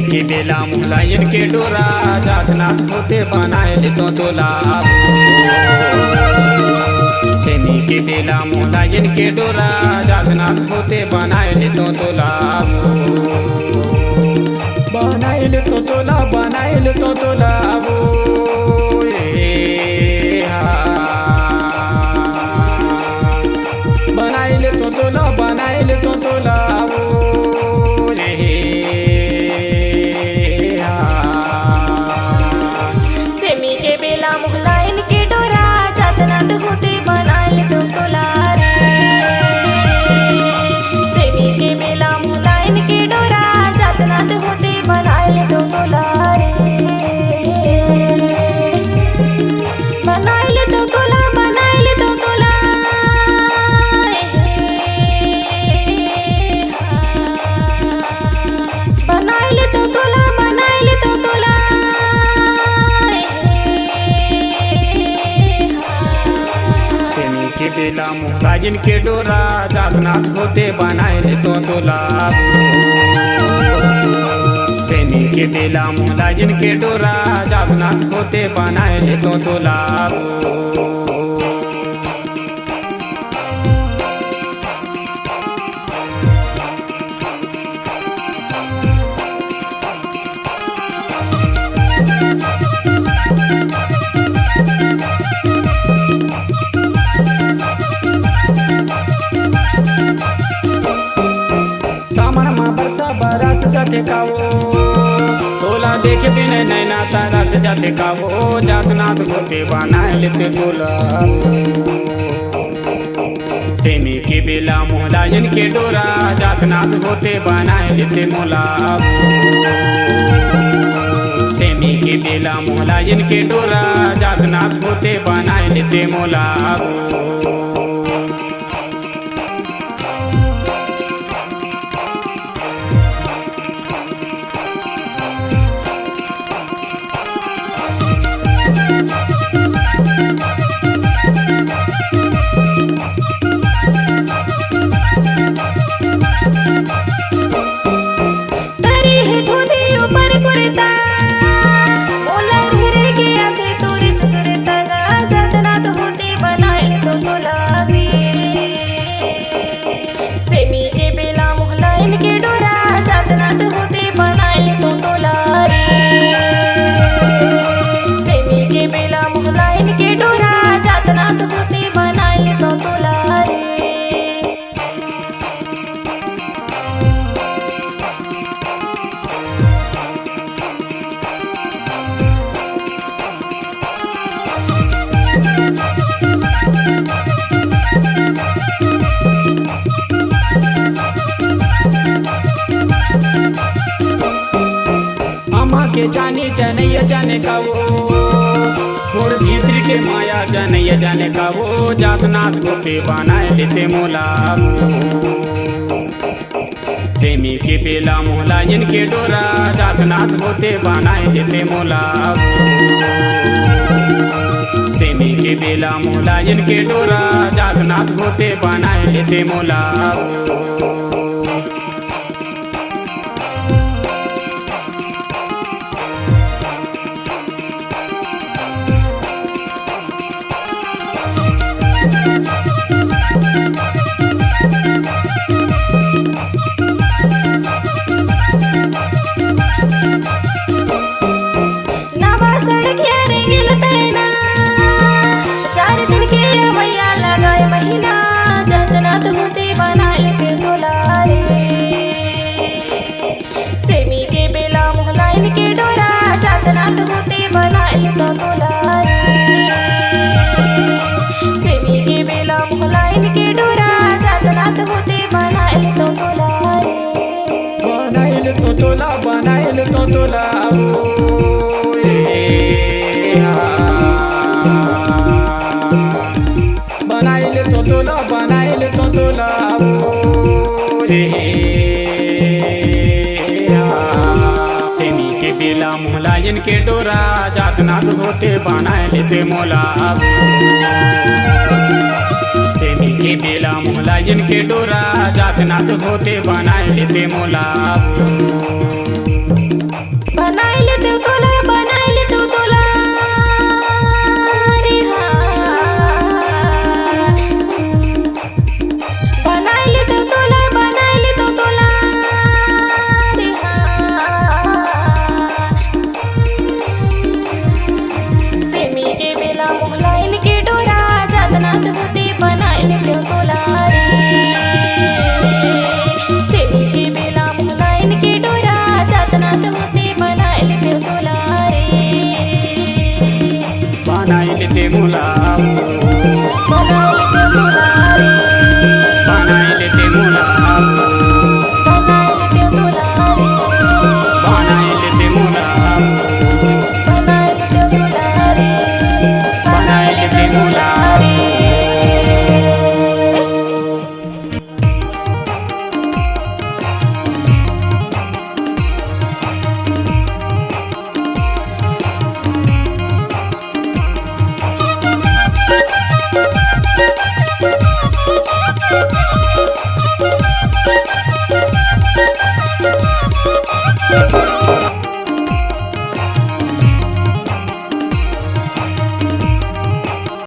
के बेला मुलायन के डोरा जातनाथ होते बनाए तो लाभ। सेमी के बेला मुलायन के डोरा जातनाथ होते बनाए तो लाभ। बनाए तो लाभ बनाए तो लाभ। बनाइले तो लाभ। सेमी के बेला मुलायन के डोरा जातनाथ होते बनाइले तो लाभ। सेमी के बेला मुलायन के डोरा जातनाथ होते बनाइले तो लाभ। बनाइले तो लाभ बनाइले तो लाभ। बनाइले तो लाभ बनाइले तो लाभ। सेमी के बेला मुलायन के डोरा जातनाथ होते बनाए तो लाभ। सेमी के बेला मुलायन के डोरा जातनाथ होते बनाए तो लाभ। जाते कावो तोला देख बिना नैना तारा जाते कावो जातनाथ होते बनाए लेते तोला। सेमी के बेला मुलायन के डोरा जातनाथ होते बनाए लेते मोला। सेमी के बेला मुलायन के डोरा जातनाथ होते बनाए लेते मोला। के जाने जनैया जाने का वो थोड़ भीतर के माया जनैया जाने का वो जातनाथ होते बनाए लेते मोला। सेमी के बेला मुलायन के डोरा जातनाथ होते बनाए लेते मोला। सेमी के बेला मुलायन के डोरा जातनाथ होते बनाए लेते मोला। सेमी के बेला मुलायन के डोरा जातनाथ होते बनाए तो बनाए तो सेमी के बेला मुलायन के डोरा जातनाथ होते बनाए लेते मोला। सेमी के बेला मुलायन जिनके डोरा जात नात होते बनाए लेते मोला बनाई लेते तोला बनाई लेते तोला रे हाँ बनाई लेते तोला रे हाँ सेमी के बेला मोहलाइन के डोरा जात नात होते बनाई लेते तोला रे सेमी के बेला मोहलाइन के डोरा जात नात होते बनाई लेते तोला रे बनाए लेते मोला बनाई लेते तोला रे बनाए लेते मोला बनाई लेते तोला रे बनाए लेते मोला बनाई लेते तोला रे बनाए लेते मोला रे Thank you.